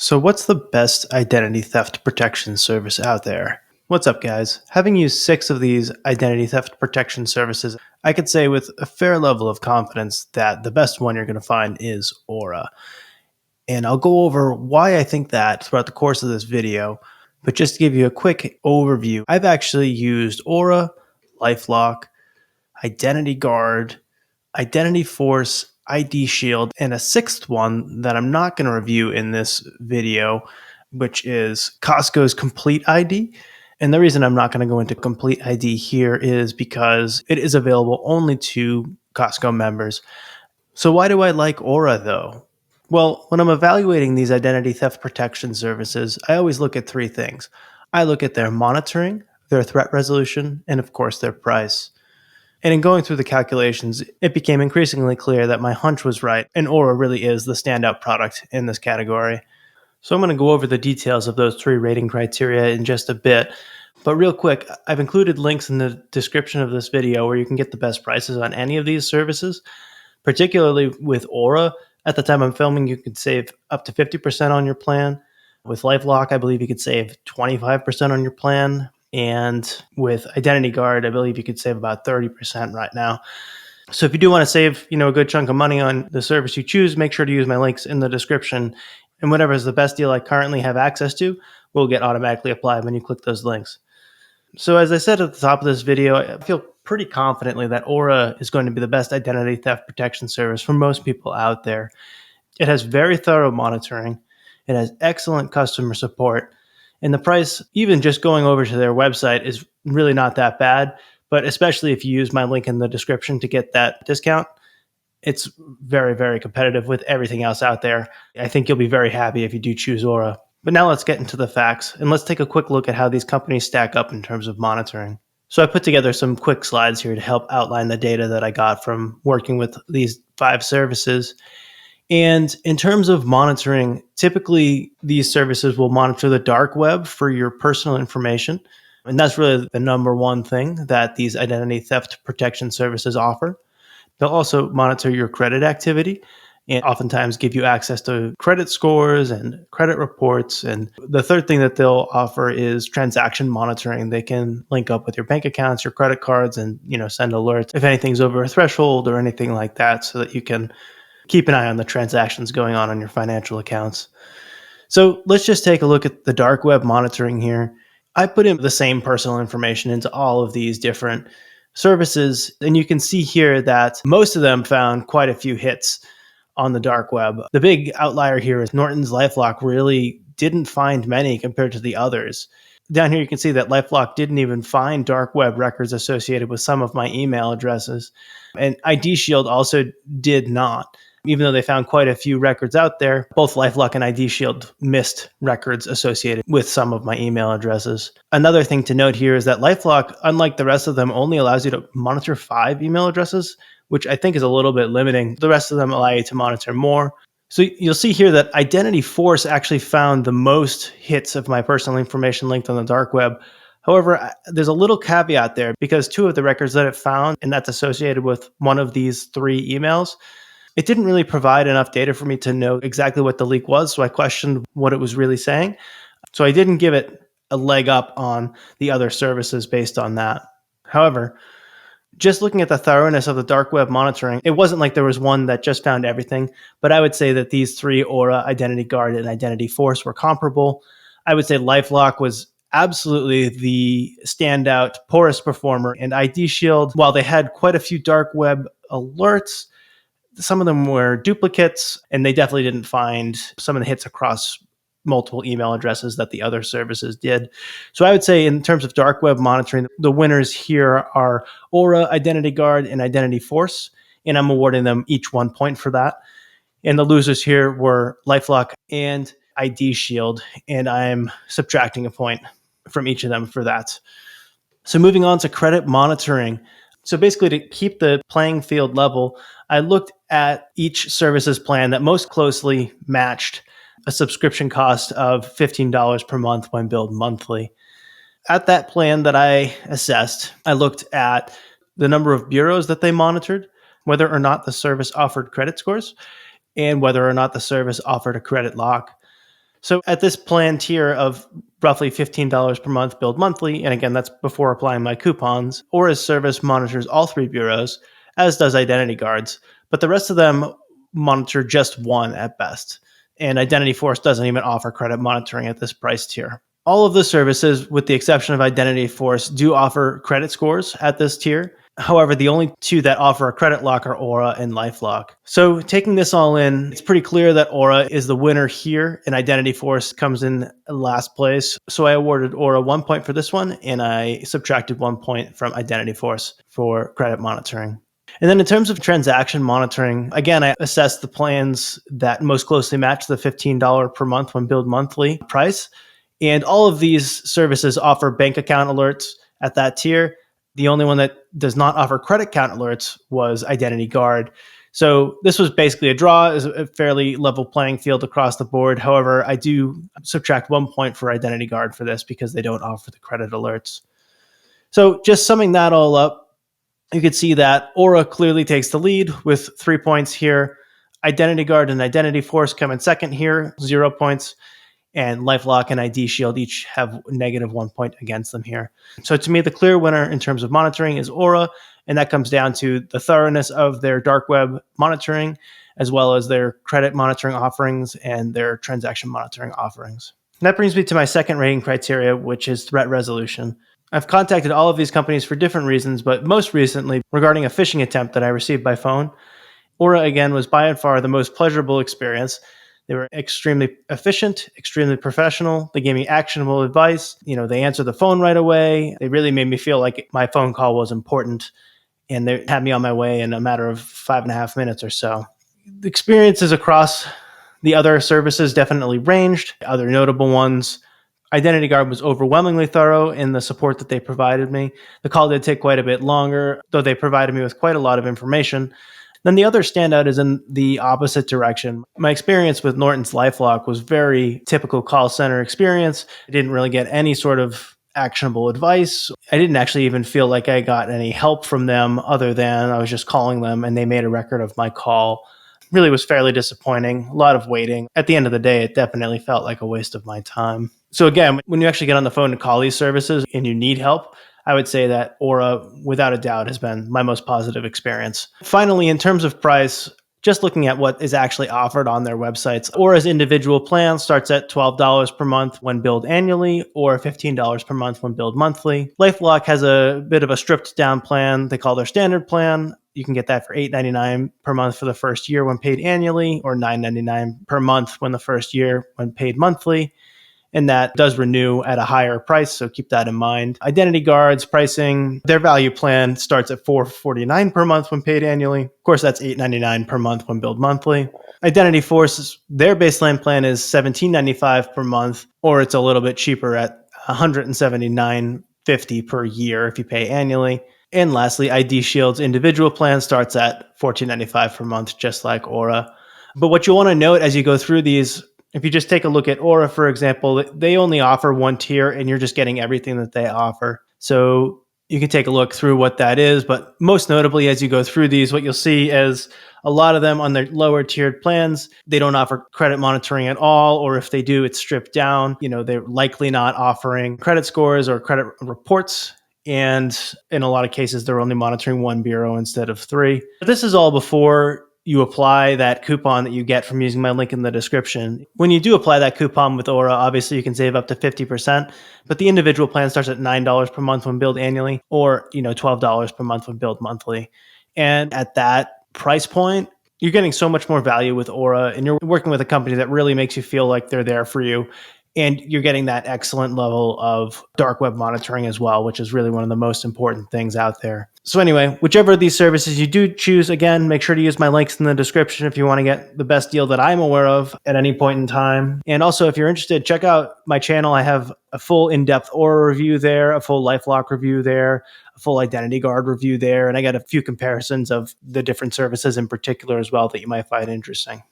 So what's the best identity theft protection service out there? What's up, guys? Having used 6 of these identity theft protection services, I could say with a fair level of confidence that the best one you're going to find is Aura. And I'll go over why I think that throughout the course of this video. But just to give you a quick overview, I've actually used Aura, LifeLock, Identity Guard, IdentityForce, IDShield, and a sixth one that I'm not going to review in this video, which is Costco's Complete ID. And the reason I'm not going to go into Complete ID here is because it is available only to Costco members. So why do I like Aura though? Well, when I'm evaluating these identity theft protection services, I always look at 3 things. I look at their monitoring, their threat resolution, and of course their price. And in going through the calculations, it became increasingly clear that my hunch was right, and Aura really is the standout product in this category. So I'm going to go over the details of those 3 rating criteria in just a bit. But real quick, I've included links in the description of this video where you can get the best prices on any of these services, particularly with Aura. At the time I'm filming, you could save up to 50% on your plan. With LifeLock, I believe you could save 25% on your plan. And with Identity Guard, I believe you could save about 30% right now. So if you do want to save, a good chunk of money on the service you choose, make sure to use my links in the description. And whatever is the best deal I currently have access to will get automatically applied when you click those links. So as I said at the top of this video, I feel pretty confidently that Aura is going to be the best identity theft protection service for most people out there. It has very thorough monitoring. It has excellent customer support. And the price, even just going over to their website, is really not that bad. But especially if you use my link in the description to get that discount, it's very, very competitive with everything else out there. I think you'll be very happy if you do choose Aura. But now let's get into the facts, and let's take a quick look at how these companies stack up in terms of monitoring. So I put together some quick slides here to help outline the data that I got from working with these 5 services. And in terms of monitoring, typically these services will monitor the dark web for your personal information. And that's really the number one thing that these identity theft protection services offer. They'll also monitor your credit activity and oftentimes give you access to credit scores and credit reports. And the third thing that they'll offer is transaction monitoring. They can link up with your bank accounts, your credit cards, and send alerts if anything's over a threshold or anything like that, so that you can keep an eye on the transactions going on your financial accounts. So let's just take a look at the dark web monitoring here. I put in the same personal information into all of these different services, and you can see here that most of them found quite a few hits on the dark web. The big outlier here is Norton's LifeLock really didn't find many compared to the others. Down here you can see that LifeLock didn't even find dark web records associated with some of my email addresses. And IDShield also did not. Even though they found quite a few records out there, both LifeLock and IDShield missed records associated with some of my email addresses. Another thing to note here is that LifeLock, unlike the rest of them, only allows you to monitor 5 email addresses, which I think is a little bit limiting. The rest of them allow you to monitor more. So you'll see here that IdentityForce actually found the most hits of my personal information linked on the dark web. However, there's a little caveat there because 2 of the records that it found, and that's associated with one of these 3 emails, it didn't really provide enough data for me to know exactly what the leak was, so I questioned what it was really saying. So I didn't give it a leg up on the other services based on that. However, just looking at the thoroughness of the dark web monitoring, it wasn't like there was one that just found everything, but I would say that these 3, Aura, Identity Guard, and IdentityForce, were comparable. I would say LifeLock was absolutely the standout, poorest performer, and IDShield, while they had quite a few dark web alerts, some of them were duplicates, and they definitely didn't find some of the hits across multiple email addresses that the other services did. So I would say in terms of dark web monitoring, the winners here are Aura, Identity Guard, and IdentityForce, and I'm awarding them each 1 point for that. And the losers here were LifeLock and IDShield, and I'm subtracting a point from each of them for that. So moving on to credit monitoring. So basically, to keep the playing field level, I looked at each service's plan that most closely matched a subscription cost of $15 per month when billed monthly. At that plan that I assessed, I looked at the number of bureaus that they monitored, whether or not the service offered credit scores, and whether or not the service offered a credit lock. So at this plan tier of roughly $15 per month billed monthly, and again, that's before applying my coupons, Aura's service monitors all three bureaus, as does Identity Guard's, but the rest of them monitor just one at best. And IdentityForce doesn't even offer credit monitoring at this price tier. All of the services, with the exception of IdentityForce, do offer credit scores at this tier. However, the only two that offer a credit lock are Aura and LifeLock. So taking this all in, it's pretty clear that Aura is the winner here, and IdentityForce comes in last place. So I awarded Aura 1 point for this one, and I subtracted 1 point from IdentityForce for credit monitoring. And then in terms of transaction monitoring, again, I assessed the plans that most closely match the $15 per month when billed monthly price. And all of these services offer bank account alerts at that tier. The only one that does not offer credit account alerts was Identity Guard. So this was basically a draw, is a fairly level playing field across the board. However, I do subtract 1 point for Identity Guard for this because they don't offer the credit alerts. So just summing that all up, you can see that Aura clearly takes the lead with 3 points here. Identity Guard and IdentityForce come in second here, 0 points. And LifeLock and IDShield each have negative 1 point against them here. So to me, the clear winner in terms of monitoring is Aura, and that comes down to the thoroughness of their dark web monitoring, as well as their credit monitoring offerings and their transaction monitoring offerings. And that brings me to my second rating criteria, which is threat resolution. I've contacted all of these companies for different reasons, but most recently regarding a phishing attempt that I received by phone. Aura, again, was by far the most pleasurable experience. They were extremely efficient, extremely professional. They gave me actionable advice. They answered the phone right away. They really made me feel like my phone call was important, and they had me on my way in a matter of 5.5 minutes or so. The experiences across the other services definitely ranged. Other notable ones, Identity Guard was overwhelmingly thorough in the support that they provided me. The call did take quite a bit longer, though they provided me with quite a lot of information. Then the other standout is in the opposite direction. My experience with Norton's LifeLock was very typical call center experience. I didn't really get any sort of actionable advice. I didn't actually even feel like I got any help from them other than I was just calling them and they made a record of my call. Really was fairly disappointing. A lot of waiting. At the end of the day, it definitely felt like a waste of my time. So again, when you actually get on the phone to call these services and you need help, I would say that Aura, without a doubt, has been my most positive experience. Finally, in terms of price, just looking at what is actually offered on their websites, Aura's individual plan starts at $12 per month when billed annually, or $15 per month when billed monthly. LifeLock has a bit of a stripped down plan they call their standard plan. You can get that for $8.99 per month for the first year when paid annually, or $9.99 per month when the first year when paid monthly. And that does renew at a higher price, so keep that in mind. Identity Guard's pricing, their value plan starts at $4.49 per month when paid annually. Of course, that's $8.99 per month when billed monthly. IdentityForce, their baseline plan is $17.95 per month, or it's a little bit cheaper at $179.50 per year if you pay annually. And lastly, IDShield's individual plan starts at $14.95 per month, just like Aura. But what you want to note as you go through these, if you just take a look at Aura, for example, they only offer one tier and you're just getting everything that they offer. So you can take a look through what that is. But most notably, as you go through these, what you'll see is a lot of them on their lower tiered plans, they don't offer credit monitoring at all. Or if they do, it's stripped down. They're likely not offering credit scores or credit reports. And in a lot of cases, they're only monitoring one bureau instead of three. But this is all before you apply that coupon that you get from using my link in the description. When you do apply that coupon with Aura, obviously you can save up to 50%, but the individual plan starts at $9 per month when billed annually, or $12 per month when billed monthly. And at that price point, you're getting so much more value with Aura, and you're working with a company that really makes you feel like they're there for you. And you're getting that excellent level of dark web monitoring as well, which is really one of the most important things out there. So anyway, whichever of these services you do choose, again, make sure to use my links in the description if you want to get the best deal that I'm aware of at any point in time. And also, if you're interested, check out my channel. I have a full in-depth Aura review there, a full LifeLock review there, a full Identity Guard review there, and I got a few comparisons of the different services in particular as well that you might find interesting.